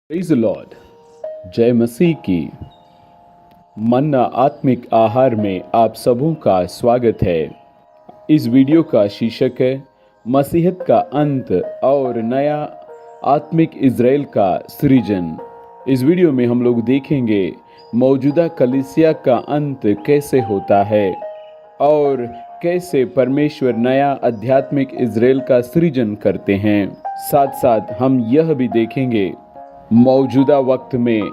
Praise the Lord. जय मसीह की। मन्ना आत्मिक आहार में आप सबों का स्वागत है। इस वीडियो का शीर्षक है मसीहत का अंत और नया आत्मिक इज़राइल का सृजन। इस वीडियो में हम लोग देखेंगे मौजूदा कलीसिया का अंत कैसे होता है और कैसे परमेश्वर नया आध्यात्मिक इज़राइल का सृजन करते हैं। साथ साथ हम यह भी देखेंगे मौजूदा वक्त में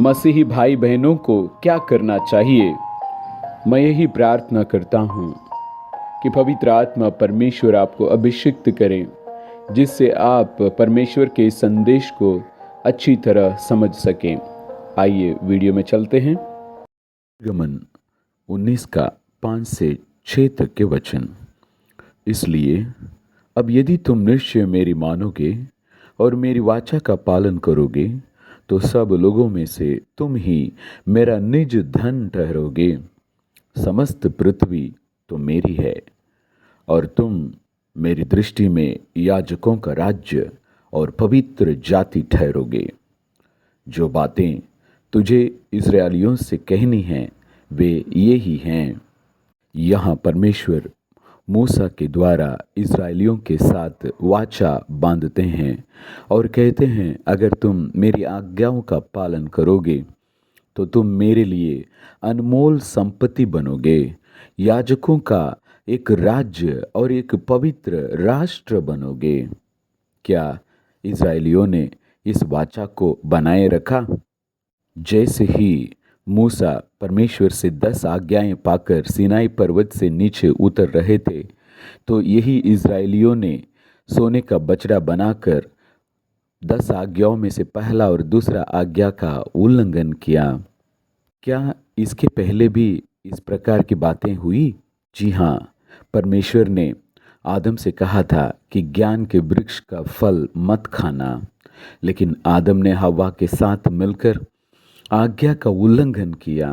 मसीही भाई बहनों को क्या करना चाहिए। मैं यही प्रार्थना करता हूँ कि पवित्र आत्मा परमेश्वर आपको अभिषिक्त करें, जिससे आप परमेश्वर के संदेश को अच्छी तरह समझ सकें। आइए वीडियो में चलते हैं। गमन 19 का 5 से 6 तक के वचन। इसलिए अब यदि तुम निश्चय मेरी मानोगे और मेरी वाचा का पालन करोगे तो सब लोगों में से तुम ही मेरा निज धन ठहरोगे। समस्त पृथ्वी तो मेरी है और तुम मेरी दृष्टि में याजकों का राज्य और पवित्र जाति ठहरोगे। जो बातें तुझे इस्राएलियों से कहनी हैं वे ये ही हैं। यहाँ परमेश्वर मूसा के द्वारा इस्राएलियों के साथ वाचा बांधते हैं और कहते हैं, अगर तुम मेरी आज्ञाओं का पालन करोगे तो तुम मेरे लिए अनमोल संपत्ति बनोगे, याजकों का एक राज्य और एक पवित्र राष्ट्र बनोगे। क्या इस्राएलियों ने इस वाचा को बनाए रखा? जैसे ही मूसा परमेश्वर से 10 आज्ञाएं पाकर सीनाई पर्वत से नीचे उतर रहे थे, तो यही इस्राएलियों ने सोने का बछड़ा बनाकर 10 आज्ञाओं में से पहला और दूसरा आज्ञा का उल्लंघन किया। क्या इसके पहले भी इस प्रकार की बातें हुई? जी हाँ, परमेश्वर ने आदम से कहा था कि ज्ञान के वृक्ष का फल मत खाना, लेकिन आदम ने हव्वा के साथ मिलकर आज्ञा का उल्लंघन किया।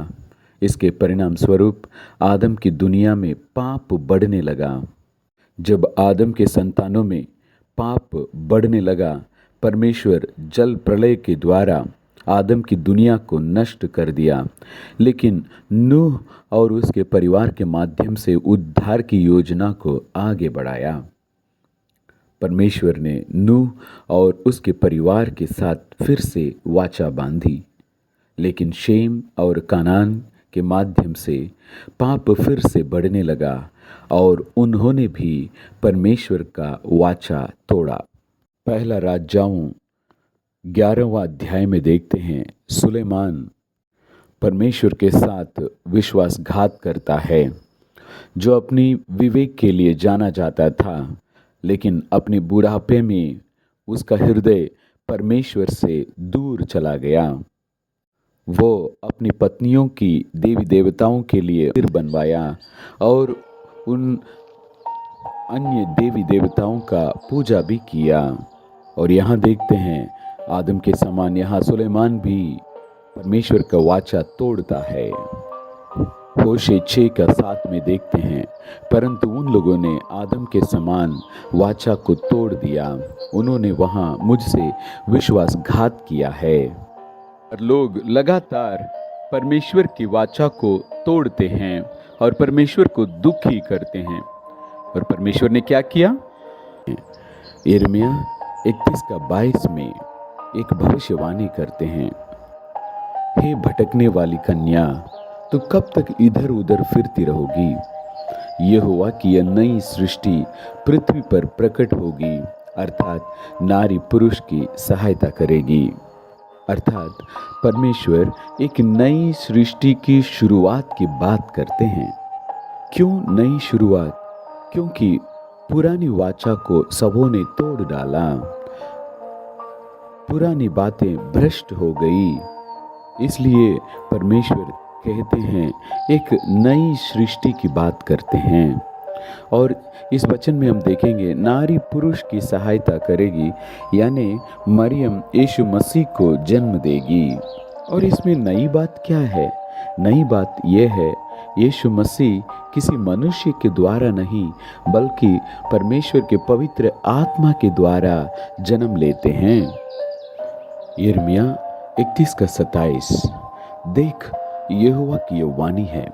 इसके परिणाम स्वरूप आदम की दुनिया में पाप बढ़ने लगा। जब आदम के संतानों में पाप बढ़ने लगा, परमेश्वर जल प्रलय के द्वारा आदम की दुनिया को नष्ट कर दिया, लेकिन नूह और उसके परिवार के माध्यम से उद्धार की योजना को आगे बढ़ाया। परमेश्वर ने नूह और उसके परिवार के साथ फिर से वाचा बांधी, लेकिन शेम और कानान के माध्यम से पाप फिर से बढ़ने लगा और उन्होंने भी परमेश्वर का वाचा तोड़ा। पहला राजाओं 11वां अध्याय में देखते हैं, सुलेमान परमेश्वर के साथ विश्वासघात करता है। जो अपनी विवेक के लिए जाना जाता था, लेकिन अपने बुढ़ापे में उसका हृदय परमेश्वर से दूर चला गया। वो अपनी पत्नियों की देवी देवताओं के लिए सिर बनवाया और उन अन्य देवी देवताओं का पूजा भी किया। और यहाँ देखते हैं, आदम के समान यहाँ सुलेमान भी परमेश्वर का वाचा तोड़ता है। होशे 6 का 7 में देखते हैं, परंतु उन लोगों ने आदम के समान वाचा को तोड़ दिया। उन्होंने वहाँ मुझसे विश्वासघात किया है। लोग लगातार परमेश्वर की वाचा को तोड़ते हैं और परमेश्वर को दुखी करते हैं। और परमेश्वर ने क्या किया? यिर्मयाह 31 का 22 में एक भविष्यवाणी करते हैं, हे भटकने वाली कन्या, तू कब तक इधर उधर फिरती रहोगी? यहोवा की यह नई सृष्टि पृथ्वी पर प्रकट होगी, अर्थात नारी पुरुष की सहायता करेगी। अर्थात परमेश्वर एक नई सृष्टि की शुरुआत की बात करते हैं। क्यों नई शुरुआत? क्योंकि पुरानी वाचा को सबों ने तोड़ डाला। पुरानी बातें भ्रष्ट हो गई, इसलिए परमेश्वर कहते हैं एक नई सृष्टि की बात करते हैं। और इस वचन में हम देखेंगे, नारी पुरुष की सहायता करेगी, यानी मरियम यीशु मसीह को जन्म देगी। और इसमें नई बात क्या है? नई बात यह है, यीशु मसीह किसी मनुष्य के द्वारा नहीं, बल्कि परमेश्वर के पवित्र आत्मा के द्वारा जन्म लेते हैं। यिर्मयाह 31:27। देख, यहोवा की यह वाणी है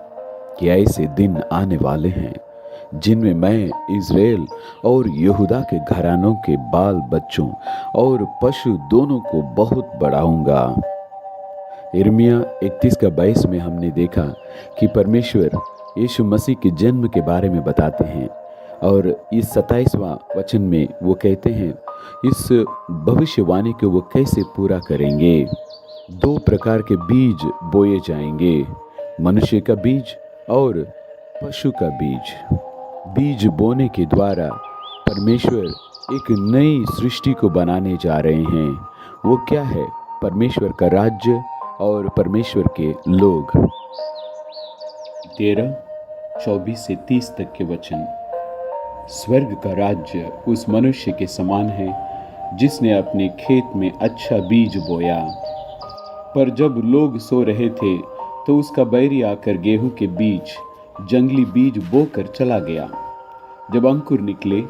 कि ऐसे दिन आने वाले हैं जिनमें मैं इज़राइल और यहूदा के घरानों के बाल बच्चों और पशु दोनों को बहुत बढ़ाऊंगा। यिर्मयाह 31:22 में हमने देखा कि परमेश्वर यीशु मसीह के जन्म के बारे में बताते हैं, और इस 27वां वचन में वो कहते हैं इस भविष्यवाणी को वो कैसे पूरा करेंगे। 2 प्रकार के बीज बोए जाएंगे, मनुष्य का बीज और पशु का बीज। बीज बोने के द्वारा परमेश्वर एक नई सृष्टि को बनाने जा रहे हैं। वो क्या है? परमेश्वर का राज्य और परमेश्वर के लोग। 13, 24 से 30 तक के वचन। स्वर्ग का राज्य उस मनुष्य के समान है जिसने अपने खेत में अच्छा बीज बोया। पर जब लोग सो रहे थे तो उसका बैरी आकर गेहूं के बीज, जंगली बीज बोकर चला गया। जब अंकुर निकले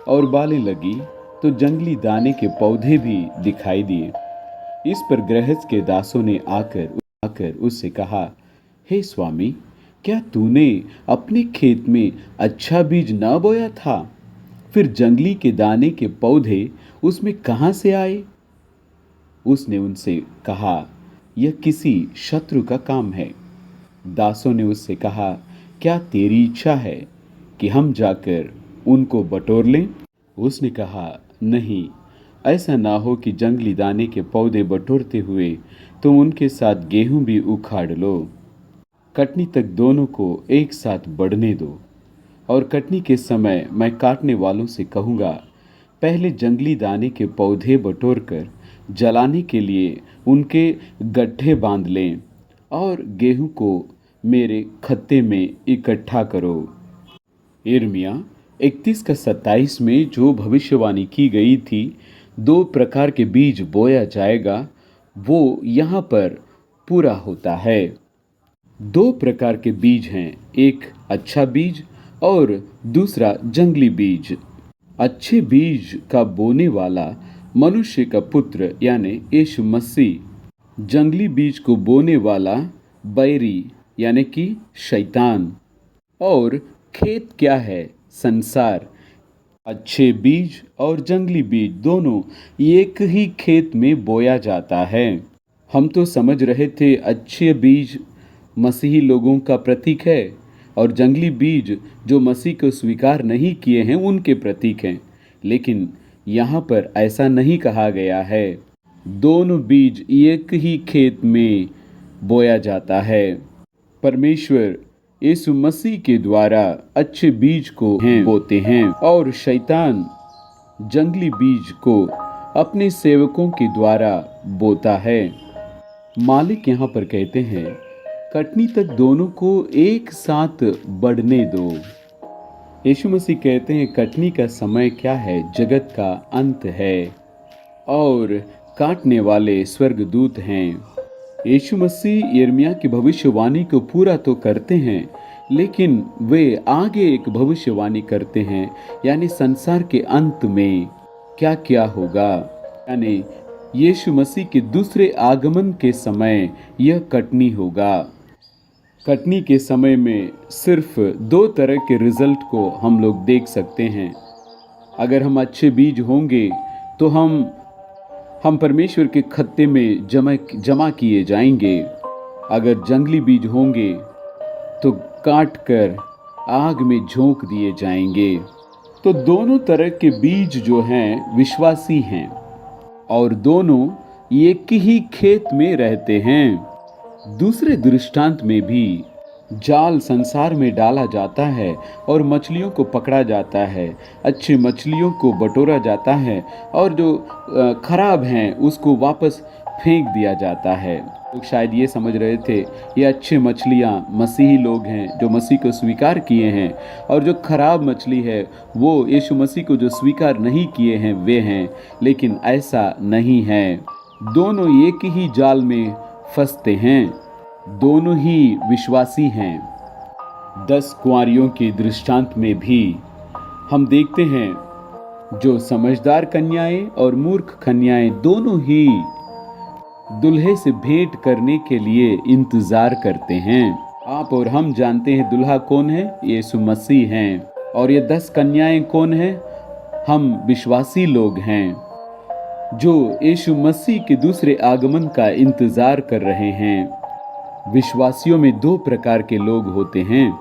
और बालें लगी तो जंगली दाने के पौधे भी दिखाई दिए। इस पर गृहस्थ के दासों ने आकर उससे कहा, हे स्वामी, क्या तूने अपने खेत में अच्छा बीज न बोया था? फिर जंगली के दाने के पौधे उसमें कहाँ से आए? उसने उनसे कहा, यह किसी शत्रु का काम है। दासों ने उससे कहा, क्या तेरी इच्छा है कि हम जाकर उनको बटोर लें? उसने कहा, नहीं, ऐसा ना हो कि जंगली दाने के पौधे बटोरते हुए तुम उनके साथ गेहूं भी उखाड़ लो। कटनी तक दोनों को एक साथ बढ़ने दो, और कटनी के समय मैं काटने वालों से कहूँगा, पहले जंगली दाने के पौधे बटोर कर जलाने के लिए उनके गड्ढे बांध लें, और गेहूं को मेरे खत्ते में इकट्ठा करो। यिर्मयाह 31:27 में जो भविष्यवाणी की गई थी, 2 प्रकार के बीज बोया जाएगा, वो यहाँ पर पूरा होता है। 2 प्रकार के बीज हैं, एक अच्छा बीज और दूसरा जंगली बीज। अच्छे बीज का बोने वाला मनुष्य का पुत्र यानी यीशु मसीह, जंगली बीज को बोने वाला बैरी यानी कि शैतान, और खेत क्या है? संसार। अच्छे बीज और जंगली बीज दोनों एक ही खेत में बोया जाता है। हम तो समझ रहे थे अच्छे बीज मसीही लोगों का प्रतीक है और जंगली बीज जो मसीह को स्वीकार नहीं किए हैं उनके प्रतीक हैं, लेकिन यहाँ पर ऐसा नहीं कहा गया है। दोनों बीज एक ही खेत में बोया जाता है। परमेश्वर यीशु मसीह के द्वारा अच्छे बीज को बोते हैं और शैतान जंगली बीज को अपने सेवकों के द्वारा बोता है। मालिक यहाँ पर कहते हैं, कटनी तक दोनों को एक साथ बढ़ने दो। यीशु मसीह कहते हैं, कटनी का समय क्या है? जगत का अंत है, और काटने वाले स्वर्गदूत हैं। यीशु मसीह यिर्मयाह की भविष्यवाणी को पूरा तो करते हैं, लेकिन वे आगे एक भविष्यवाणी करते हैं, यानी संसार के अंत में क्या क्या होगा, यानी यीशु मसीह के दूसरे आगमन के समय यह कटनी होगा। कटनी के समय में सिर्फ 2 तरह के रिजल्ट को हम लोग देख सकते हैं। अगर हम अच्छे बीज होंगे तो हम परमेश्वर के खत्ते में जमा किए जाएंगे। अगर जंगली बीज होंगे तो काट कर आग में झोंक दिए जाएंगे। तो दोनों तरह के बीज जो हैं विश्वासी हैं, और दोनों एक ही खेत में रहते हैं। दूसरे दृष्टांत में भी जाल संसार में डाला जाता है और मछलियों को पकड़ा जाता है, अच्छी मछलियों को बटोरा जाता है, और जो खराब हैं उसको वापस फेंक दिया जाता है। लोग शायद ये समझ रहे थे ये अच्छे मछलियाँ मसीही लोग हैं जो मसीह को स्वीकार किए हैं, और जो खराब मछली है वो यीशु मसीह को जो स्वीकार नहीं किए हैं वे हैं, लेकिन ऐसा नहीं है। दोनों एक ही जाल में फंसते हैं, दोनों ही विश्वासी हैं। 10 कुंवारियों के दृष्टांत में भी हम देखते हैं जो समझदार कन्याएं और मूर्ख कन्याएं दोनों ही दुल्हे से भेंट करने के लिए इंतजार करते हैं। आप और हम जानते हैं दुल्हा कौन है, यीशु मसीह हैं। और ये 10 कन्याएं कौन हैं? हम विश्वासी लोग हैं जो यीशु मसीह के दूसरे आगमन का इंतजार कर रहे हैं। विश्वासियों में 2 प्रकार के लोग होते हैं,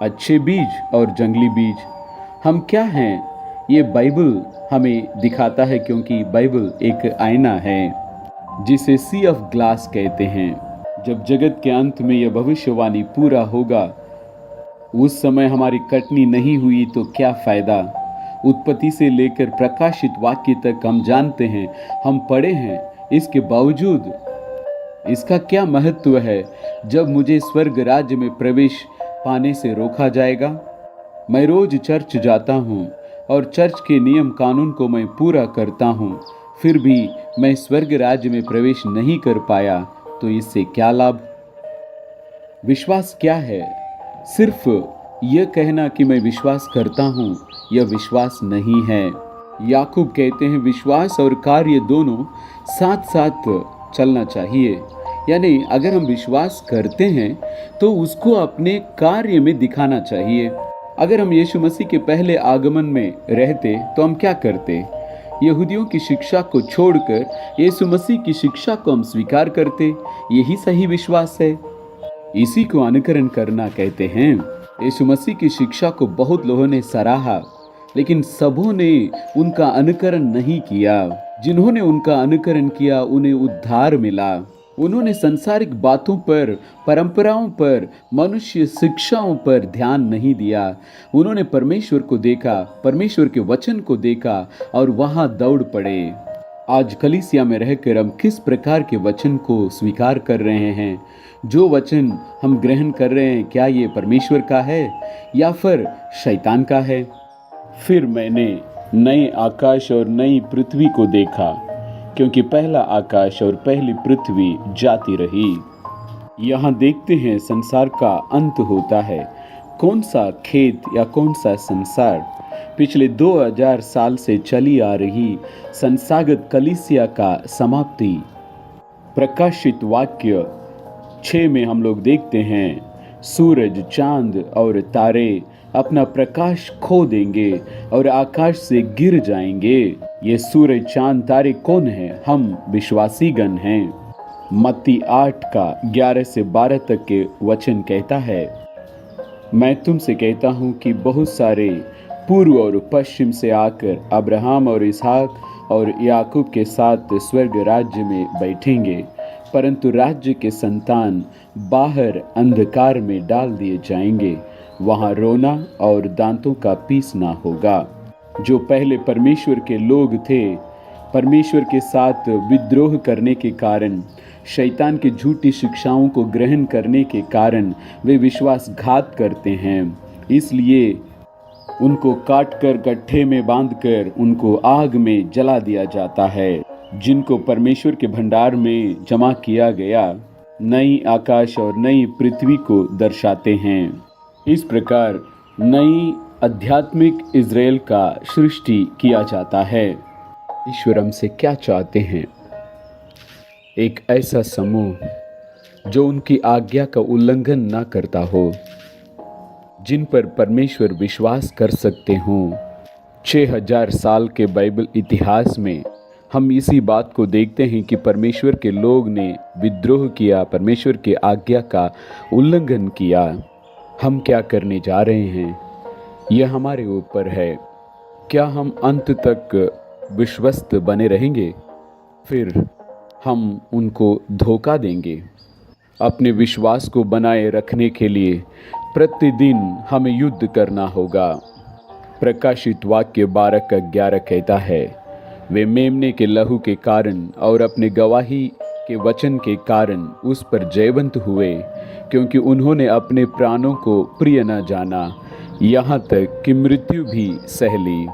अच्छे बीज और जंगली बीज। हम क्या हैं? ये बाइबल हमें दिखाता है, क्योंकि बाइबल एक आईना है जिसे सी ऑफ ग्लास कहते हैं। जब जगत के अंत में यह भविष्यवाणी पूरा होगा, उस समय हमारी कटनी नहीं हुई तो क्या फायदा। उत्पत्ति से लेकर प्रकाशित वाक्य तक हम जानते हैं, हम पढ़े हैं, इसके बावजूद इसका क्या महत्व है जब मुझे स्वर्ग राज्य में प्रवेश पाने से रोका जाएगा। मैं रोज चर्च जाता हूँ और चर्च के नियम कानून को मैं पूरा करता हूँ, फिर भी मैं स्वर्ग राज्य में प्रवेश नहीं कर पाया, तो इससे क्या लाभ। विश्वास क्या है? सिर्फ यह कहना कि मैं विश्वास करता हूँ, यह विश्वास नहीं है। याकूब कहते हैं विश्वास और कार्य दोनों साथ साथ चलना चाहिए। यानी अगर हम विश्वास करते हैं तो उसको अपने कार्य में दिखाना चाहिए। अगर हम यीशु मसीह के पहले आगमन में रहते तो हम क्या करते? यहूदियों की शिक्षा को छोड़कर यीशु मसीह की शिक्षा को हम स्वीकार करते। यही सही विश्वास है, इसी को अनुकरण करना कहते हैं। यीशु मसीह की शिक्षा को बहुत लोगों ने सराहा, लेकिन सबों ने उनका अनुकरण नहीं किया। जिन्होंने उनका अनुकरण किया उन्हें उद्धार मिला। उन्होंने सांसारिक बातों पर, परंपराओं पर, मनुष्य शिक्षाओं पर ध्यान नहीं दिया। उन्होंने परमेश्वर को देखा, परमेश्वर के वचन को देखा और वहां दौड़ पड़े। आज कलीसिया में रहकर हम किस प्रकार के वचन को स्वीकार कर रहे हैं? जो वचन हम ग्रहण कर रहे हैं, क्या ये परमेश्वर का है या फिर शैतान का है? फिर मैंने नए आकाश और नई पृथ्वी को देखा, क्योंकि पहला आकाश और पहली पृथ्वी जाती रही। यहाँ देखते हैं संसार का अंत होता है। कौन सा खेत या कौन सा संसार? पिछले 2000 साल से चली आ रही संस्थागत कलीसिया का समाप्ति। प्रकाशित वाक्य 6 में हम लोग देखते हैं सूरज, चांद और तारे अपना प्रकाश खो देंगे और आकाश से गिर जाएंगे। ये सूरज, चांद, तारे कौन है? हम विश्वासी गण हैं। मत्ती 8 का 11 से 12 तक के वचन कहता है, मैं तुमसे कहता हूँ कि बहुत सारे पूर्व और पश्चिम से आकर अब्राहम और इसहाक और याकूब के साथ स्वर्ग राज्य में बैठेंगे, परंतु राज्य के संतान बाहर अंधकार में डाल दिए जाएंगे। वहाँ रोना और दांतों का पीसना होगा। जो पहले परमेश्वर के लोग थे, परमेश्वर के साथ विद्रोह करने के कारण, शैतान की झूठी शिक्षाओं को ग्रहण करने के कारण वे विश्वासघात करते हैं। इसलिए उनको काटकर गड्ढे में बांधकर उनको आग में जला दिया जाता है। जिनको परमेश्वर के भंडार में जमा किया गया नई आकाश और नई पृथ्वी को दर्शाते हैं। इस प्रकार नई आध्यात्मिक इज़राइल का सृष्टि किया जाता है। ईश्वर हमसे क्या चाहते हैं? एक ऐसा समूह जो उनकी आज्ञा का उल्लंघन ना करता हो, जिन पर परमेश्वर विश्वास कर सकते हों। 6000 साल के बाइबल इतिहास में हम इसी बात को देखते हैं कि परमेश्वर के लोग ने विद्रोह किया, परमेश्वर की आज्ञा का उल्लंघन किया। हम क्या करने जा रहे हैं, यह हमारे ऊपर है। क्या हम अंत तक विश्वस्त बने रहेंगे, फिर हम उनको धोखा देंगे? अपने विश्वास को बनाए रखने के लिए प्रतिदिन हमें युद्ध करना होगा। प्रकाशित वाक्य 12 का 11 कहता है, वे मेमने के लहू के कारण और अपने गवाही के वचन के कारण उस पर जयवंत हुए, क्योंकि उन्होंने अपने प्राणों को प्रिय न जाना, यहाँ तक कि मृत्यु भी सह ली।